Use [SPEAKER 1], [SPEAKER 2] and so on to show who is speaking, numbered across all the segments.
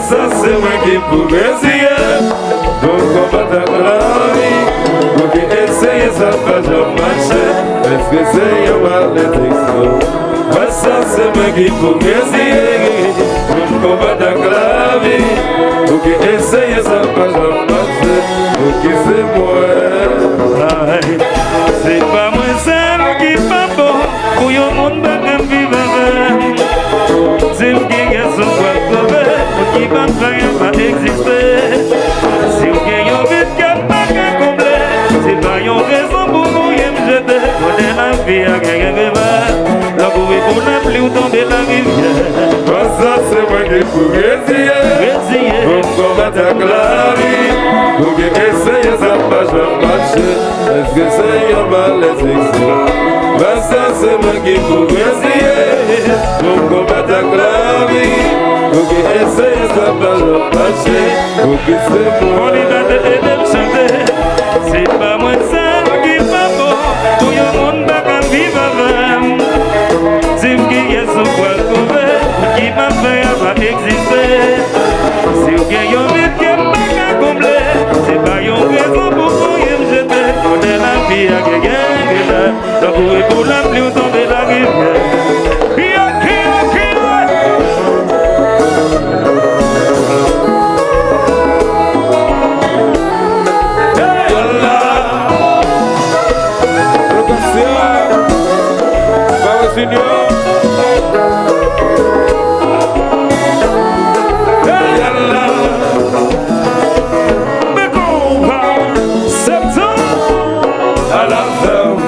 [SPEAKER 1] ça c'est moi qui pourrais essayer. Donc on va t'acclamer. Pour qui essayer ça va jamais marcher. Est-ce que c'est un mal de ça c'est moi qui pourrais essayer. Donc on va t'acclamer. Pour qui essayer ça va jamais marcher. Pour qui c'est moi. C'est pas moi seul qui pas bon. Pour y'a monde qui vivre avec. C'est vous qui êtes son quoi trouver. Pour qui pas rien va exister. Si vous gagnez un vide qui n'a pas qu'à combler. C'est pas une raison pour vous y me jeter. Donner la vie à quelqu'un qui va. La bouée pour la pluie ou tomber la rivière. Pas ça c'est moi qui pourrais essayer. Donc on va t'acclamer. Pour qui essayer ça va jamais marcher. Est-ce que c'est un mal d'existence? Bah ça c'est moi qui pourrais essayer. Donc on va t'acclamer. Pour qui essayer ça va jamais marcher. Pour qui c'est moi. Forliberte et même chanter. C'est pas moi seul qui pas bon. Pour y'a monde pas qu'à vivre avec. C'est vous qui êtes sur quoi trouver. Pour qui m'a fait va exister. Si vous gagnez un vide qui n'a pas qu'à combler. C'est pas une raison pour vous y me jeter. Donner la vie à quelqu'un qui est là. La bouée pour la pluie ou tomber la rivière. Seigneur. Mais Konpa, septembre à la ferme.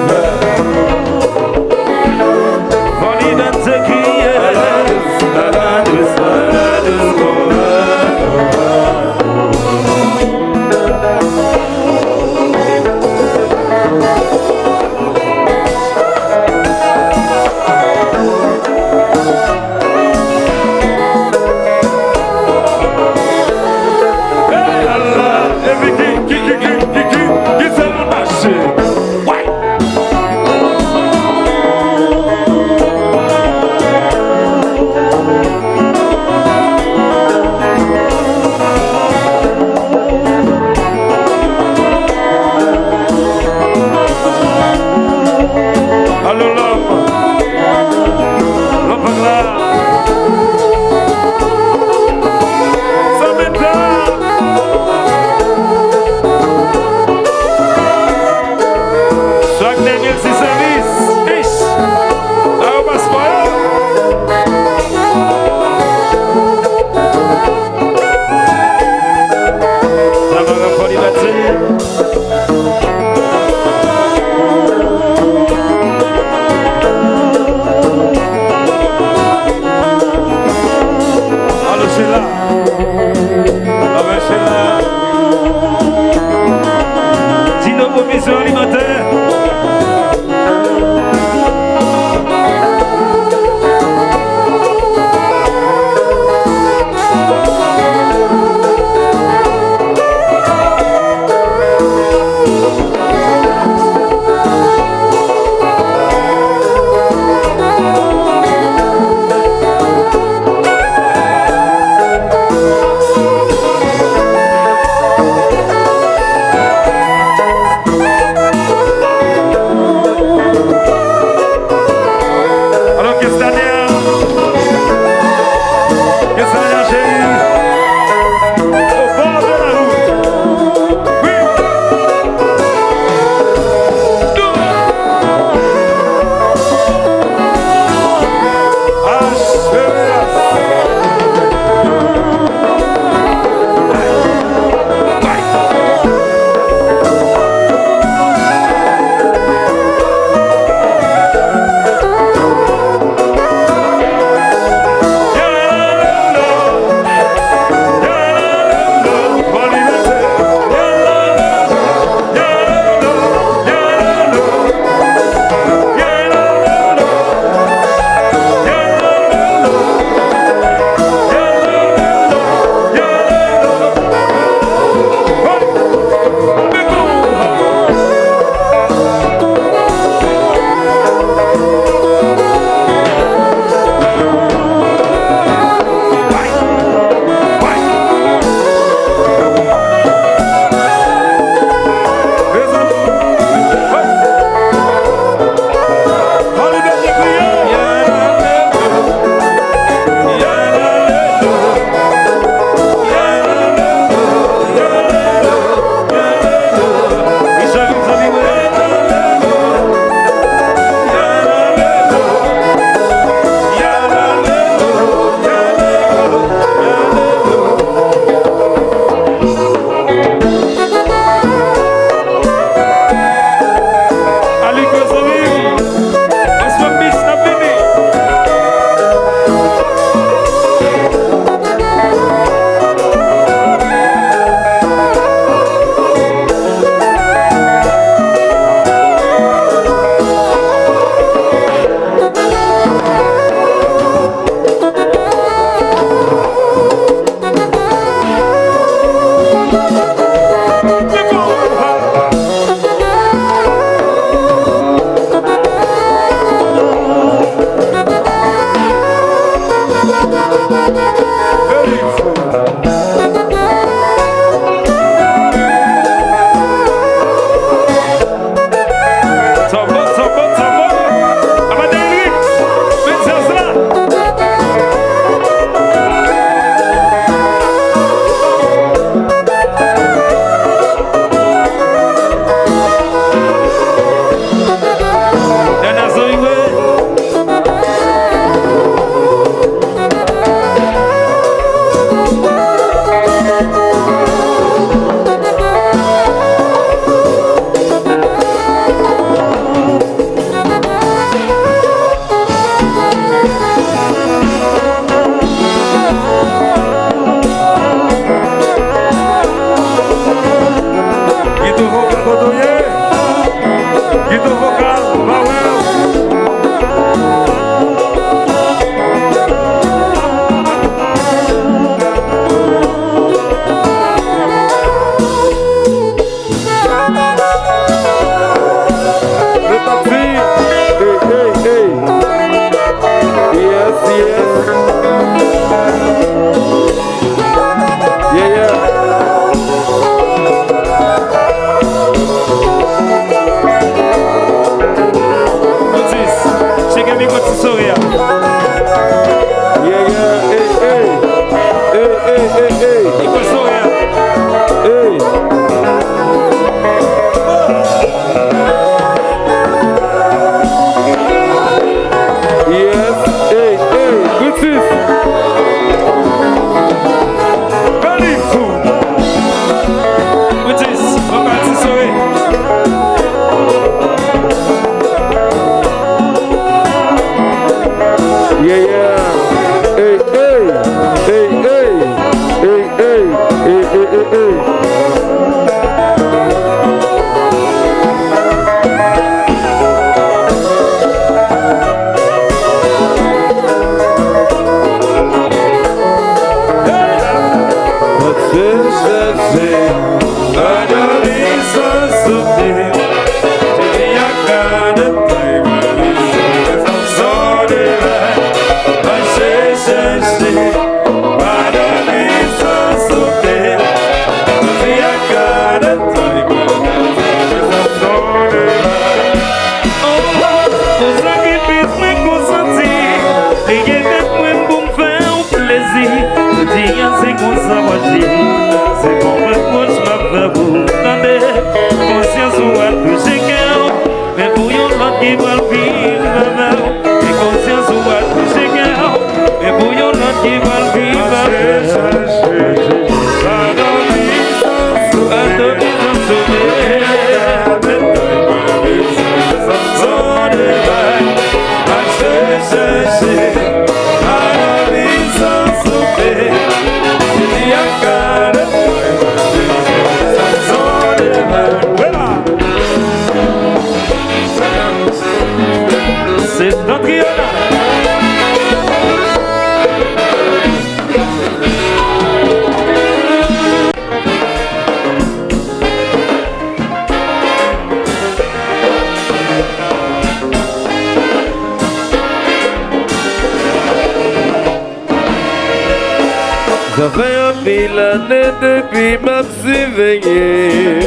[SPEAKER 2] Ça fait un mille années depuis ma petite veillée,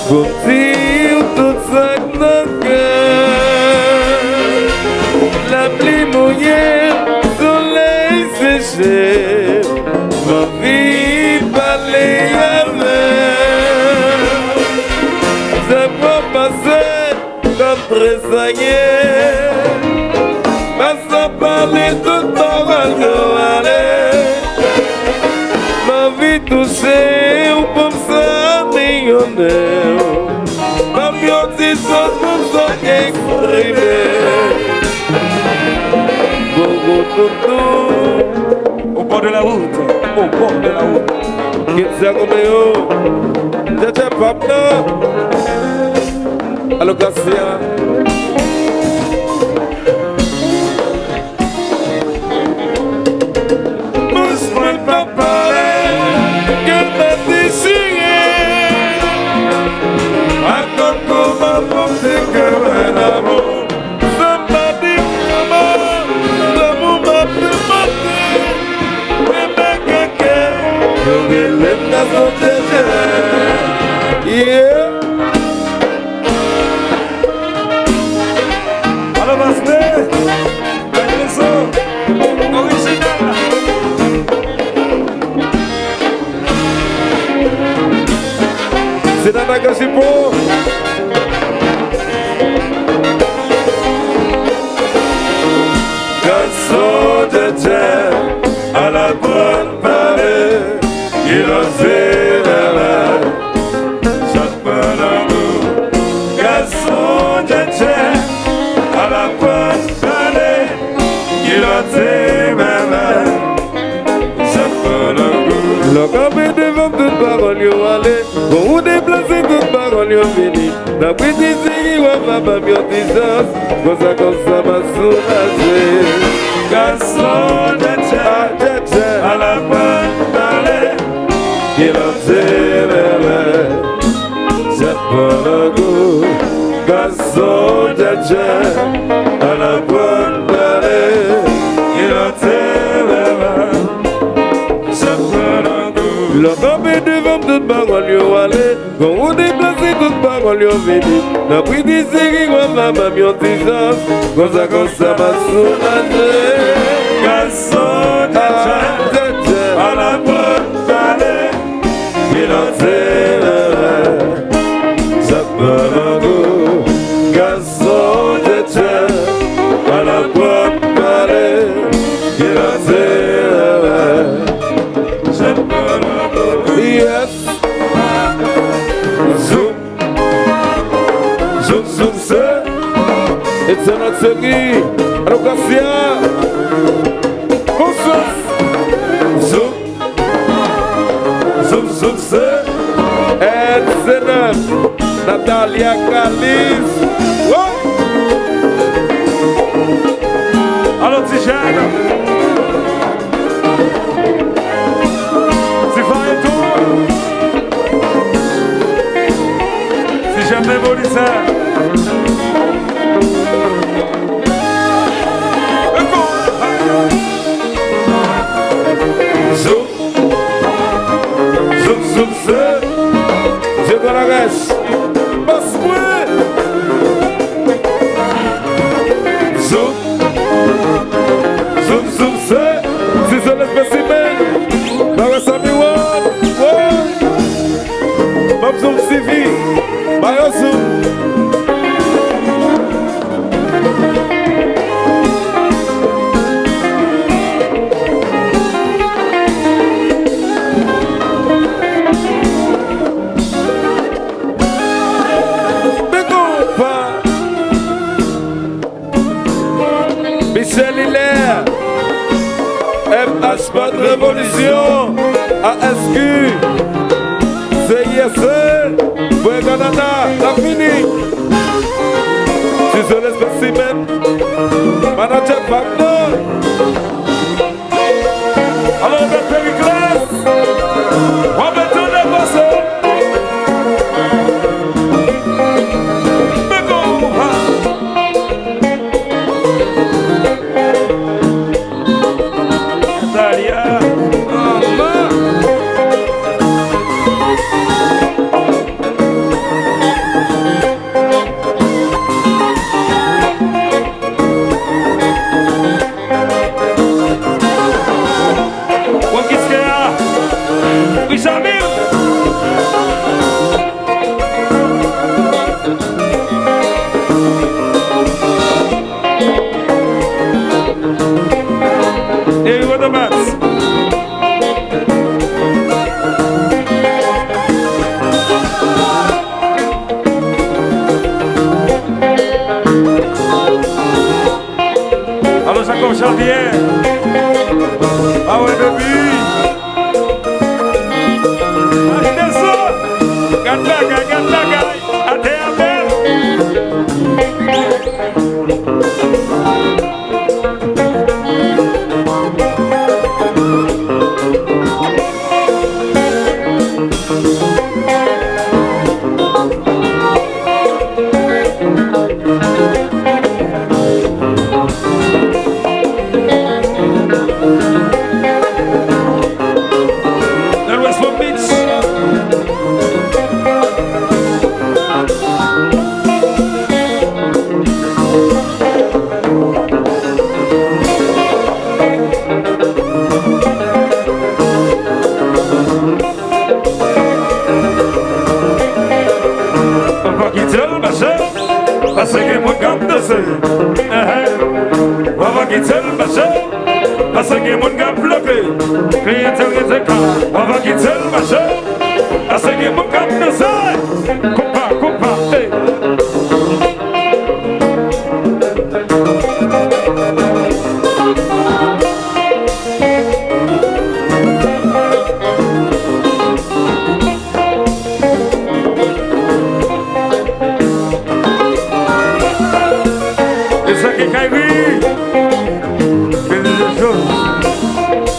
[SPEAKER 2] pour dire tout ça que mon cœur, la pluie mouillée, soleil séché, ma vie balayée avec. Ça va passer comme tressaillir, passe à parler tout temps à aller. Touché ou comme ça millionnaire, ma beauté sans mon exprimé.
[SPEAKER 1] Au bord de la route, au bord de la route.
[SPEAKER 2] Qu'est-ce que c'est? Djaz Papa. Allo Cassia. pas parler, que m'a déchiré. Raconte comment penser que un amour, ça m'a dit comment l'amour m'a fait monter. Mais ma caca, je vais l'être dans son désert. Yeah. Alors, Basté, original. C'est dans la Gachipo. Gason Djadjè, à la bonne parée, il osait la chaque bonhomme. Gason Djadjè, à la bonne parée, il osait la chaque bonhomme. Le campé devant toute parole, yo allez, pour vous déplacer toute parole, yo fini. La petite série, ouais, ma femme, yo distance, comme ça, m'a soulagé. Gason Djadjè, à la bonne parler, il osait la chaque bonhomme. Gason Djadjè, à la bonne parler, il osait la chaque bonhomme. Le campé devant toute parole, yo allez, quand vous déplacez toute parole, yo veni. La petite série, ouais, ma femme, yo distance, comme ça, m'a soulagé. Gason Djadjè, à la bonne parler, il osait la chaque bonhomme. Gason Djadjè, à la bonne parler, il osait la chaque bonhomme. Yes. Zoom, zoom, zoom, c'est. It's not Sergi, Rocasia. Zoom, zoom, zoom, c'est. And Zenan, Natalia Kalis.
[SPEAKER 1] Alors, Tijane, tu fais un tour. Si jamais vous dites ça.
[SPEAKER 2] Zoom, zoom, zoom, c'est. Je dois la reste. Passe-moi. Zoom, zoom, zoom, c'est. Si c'est le spécimen, la reste à mi-one. Mam zoom CV. Mario zoom. Michel Hilaire, MH pas de révolution, ASQ, CISE, Boy Canada, la fini. Si c'est le spécimen, manager Wagner.
[SPEAKER 1] Alors, le Périclès, on va tourner pour ça. Zeka, on va quitter le machin. À ce qui me capte de ça. Konpa, hey. Et ça qui est Kairi. C'est des choses.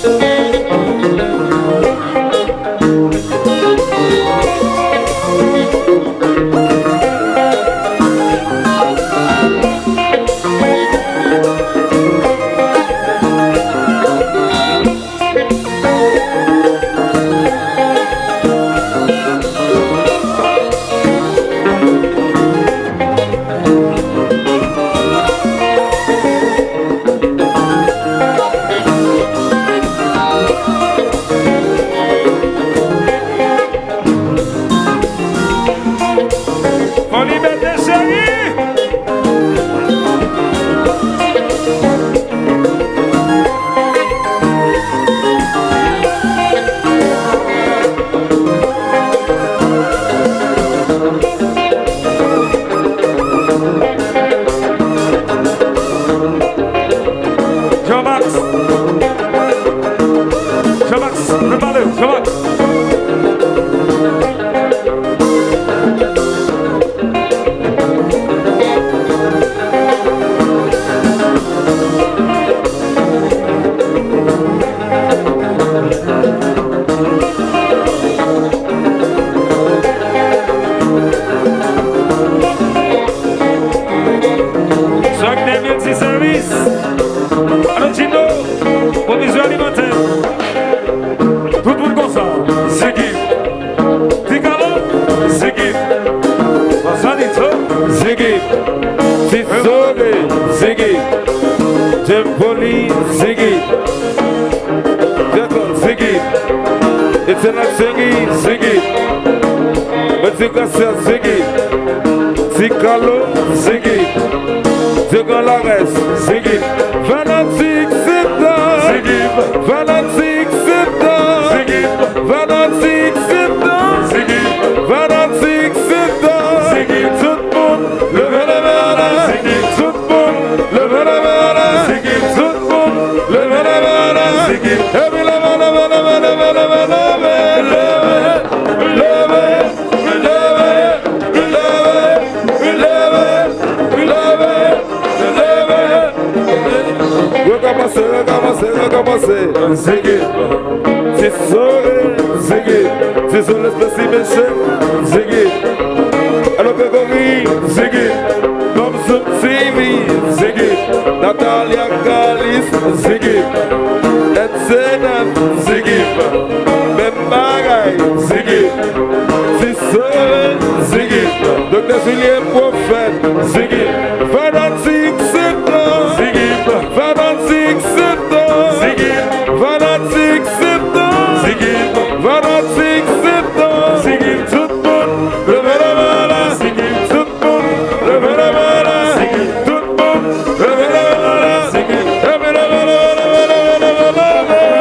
[SPEAKER 1] Forliberte chérie. Jean-Max, prépare-le, Jean-Max. Soc des multiservices. Alotino, provision alimentaire. Tout le monde comme ça. Ziggy. Ticalo, Ziggy. Masanito, Ziggy.
[SPEAKER 2] Tisore, Ziggy. Tempoli, Ziggy. Jacob, Ziggy. Etienne Ziggy, Ziggy. Metikasa, Ziggy. Ticalo, Ziggy. Second Lares, Ziggy. Fanatic, sit down.
[SPEAKER 1] Ziggy.
[SPEAKER 2] Fanatic, sit down.
[SPEAKER 1] Ziggy.
[SPEAKER 2] Fanatic, sit down.
[SPEAKER 1] Ziggy.
[SPEAKER 2] Fanatic, sit down.
[SPEAKER 1] Ziggy.
[SPEAKER 2] Tout le monde, levez la main.
[SPEAKER 1] Ziggy.
[SPEAKER 2] Tout le monde, levez la main.
[SPEAKER 1] Ziggy.
[SPEAKER 2] Tout le monde, levez la main.
[SPEAKER 1] Ziggy.
[SPEAKER 2] Et puis la main, la main, la main, la main, la main, la main. Levez, levez, levez, levez, levez, levez. Recommencer.
[SPEAKER 1] Ziggy.
[SPEAKER 2] C'est sur le spécimen chef.
[SPEAKER 1] Ziggy.
[SPEAKER 2] Alors que Gori,
[SPEAKER 1] Ziggy.
[SPEAKER 2] comme sub TV,
[SPEAKER 1] Ziggy.
[SPEAKER 2] Natalia Galis,
[SPEAKER 1] Ziggy.
[SPEAKER 2] Etienne,
[SPEAKER 1] Ziggy.
[SPEAKER 2] même bagaille,
[SPEAKER 1] Ziggy.
[SPEAKER 2] c'est seul,
[SPEAKER 1] Ziggy.
[SPEAKER 2] Dr. Julien Prophète,
[SPEAKER 1] Ziggy.
[SPEAKER 2] fanatique, c'est temps,
[SPEAKER 1] Ziggy.
[SPEAKER 2] fanatique, c'est temps,
[SPEAKER 1] Ziggy.
[SPEAKER 2] fanatique, c'est temps,
[SPEAKER 1] Ziggy.
[SPEAKER 2] fanatique, c'est temps,
[SPEAKER 1] Ziggy.
[SPEAKER 2] tout le monde, levez la main là,
[SPEAKER 1] Ziggy.
[SPEAKER 2] tout le monde, levez la main là,
[SPEAKER 1] Ziggy.
[SPEAKER 2] tout le monde, levez la main là,
[SPEAKER 1] Ziggy.
[SPEAKER 2] levez la main là, levez la main là,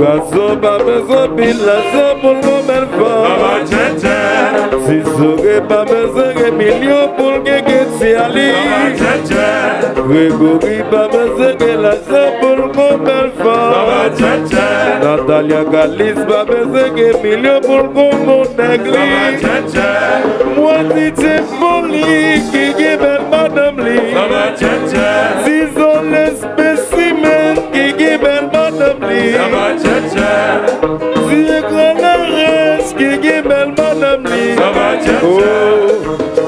[SPEAKER 2] Gason pas besoin de l'argent pour le même
[SPEAKER 1] Mama
[SPEAKER 2] femme.
[SPEAKER 1] Djèdjè.
[SPEAKER 2] Si j'aurais pas besoin de millions pour le gagner
[SPEAKER 1] Mama
[SPEAKER 2] Ali.
[SPEAKER 1] Djèdjè.
[SPEAKER 2] Grégory pas besoin de l'argent pour le même
[SPEAKER 1] Mama
[SPEAKER 2] femme.
[SPEAKER 1] Djèdjè.
[SPEAKER 2] Natalia Galis pas besoin de millions pour le
[SPEAKER 1] Mama
[SPEAKER 2] négli.
[SPEAKER 1] Djèdjè.
[SPEAKER 2] Moi DJ Molly qui est belle madame Lee.
[SPEAKER 1] Mama Djèdjè.
[SPEAKER 2] Si on le spécimen qui est belle madame Lee.
[SPEAKER 1] Mama Djèdjè.
[SPEAKER 2] Si je connais la reste qui est belle madame Lee.
[SPEAKER 1] Mama Djèdjè.
[SPEAKER 2] Oh,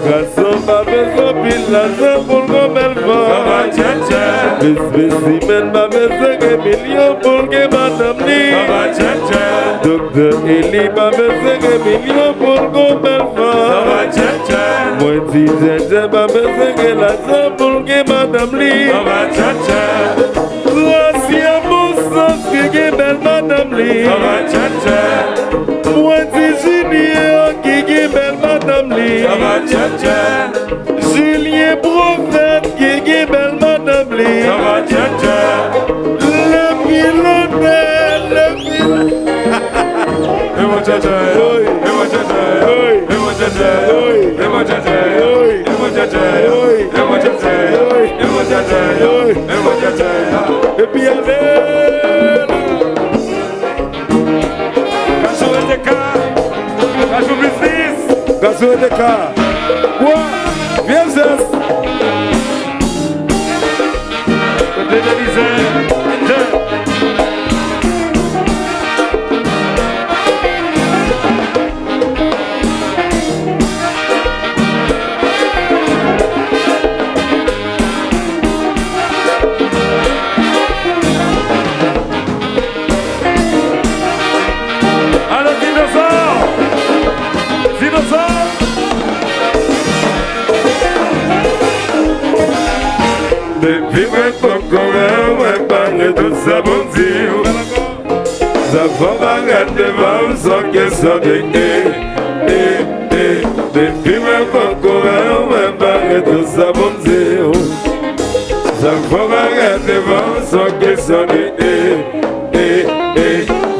[SPEAKER 2] garçon pas besoin de l'argent pour le belle
[SPEAKER 1] Mama
[SPEAKER 2] femme.
[SPEAKER 1] Djèdjè.
[SPEAKER 2] Le spécimen pas besoin de millions pour que madame Lee.
[SPEAKER 1] Mama Djèdjè.
[SPEAKER 2] Docteur Eli pas besoin de millions pour que belle femme.
[SPEAKER 1] Mama Djèdjè.
[SPEAKER 2] Moi DJèDJè pas besoin de l'argent pour que madame Lee.
[SPEAKER 1] Mama Djèdjè.
[SPEAKER 2] Troisième bon sens qui est belle madame Lee.
[SPEAKER 1] Mama Djèdjè.
[SPEAKER 2] Moi DJ Junior qui est belle madame Lee. Julien Prophète, qui est belle madame li. Le pilote, le pilote. Et puis Gason de cas. Quoi? Viens, Zef.
[SPEAKER 1] Côté de misère,
[SPEAKER 2] depuis moi ouais, parler de ça bon Dieu. Ça va m'arrêter devant son question de depuis moi ouais, parler de ça bon Dieu. Ça va m'arrêter devant son question de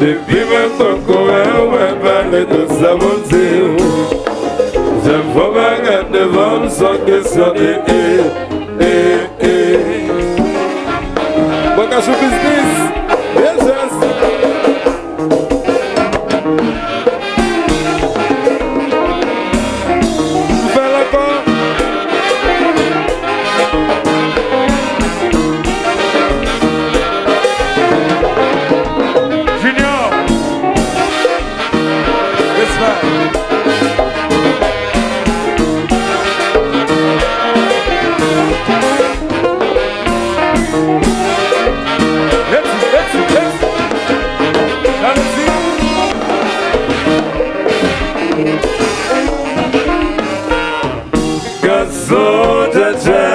[SPEAKER 2] depuis moi ouais, parler de ça bon Dieu. Ça va m'arrêter devant son question de Bakasu business, yes, yes. Fais la part.
[SPEAKER 1] Junior.
[SPEAKER 2] Yes, man.
[SPEAKER 3] Gason Djadjè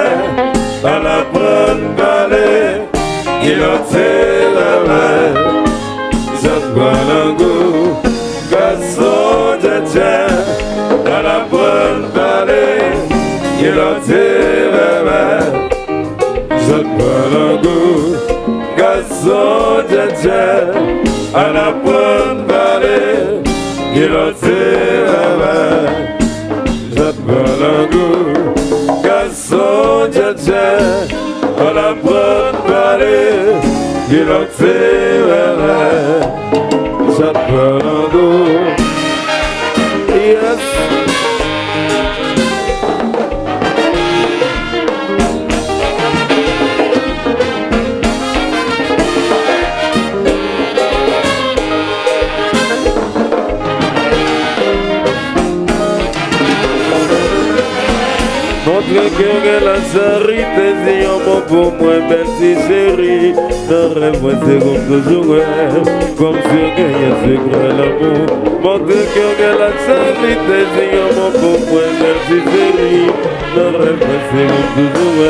[SPEAKER 3] à la bonne vallée, il a fait la main, Djaz Jwe Dous. Gason Djadjè à la bonne vallée, il a fait la main, Djaz Jwe Dous. Gason Djadjè à la bonne vallée, il a fait la main. Gason Djadjè à la bonne vallée, il a fait la main. Djaz Jwe Dous. Yes.
[SPEAKER 2] Montre que la charité, si on m'a pour moi, merci chérie. Dans rêve, moi c'est comme toujours, comme sûr qu'il y a secret l'amour. Montre que la charité, si on m'a pour moi, merci chérie. Dans rêve, moi c'est comme toujours,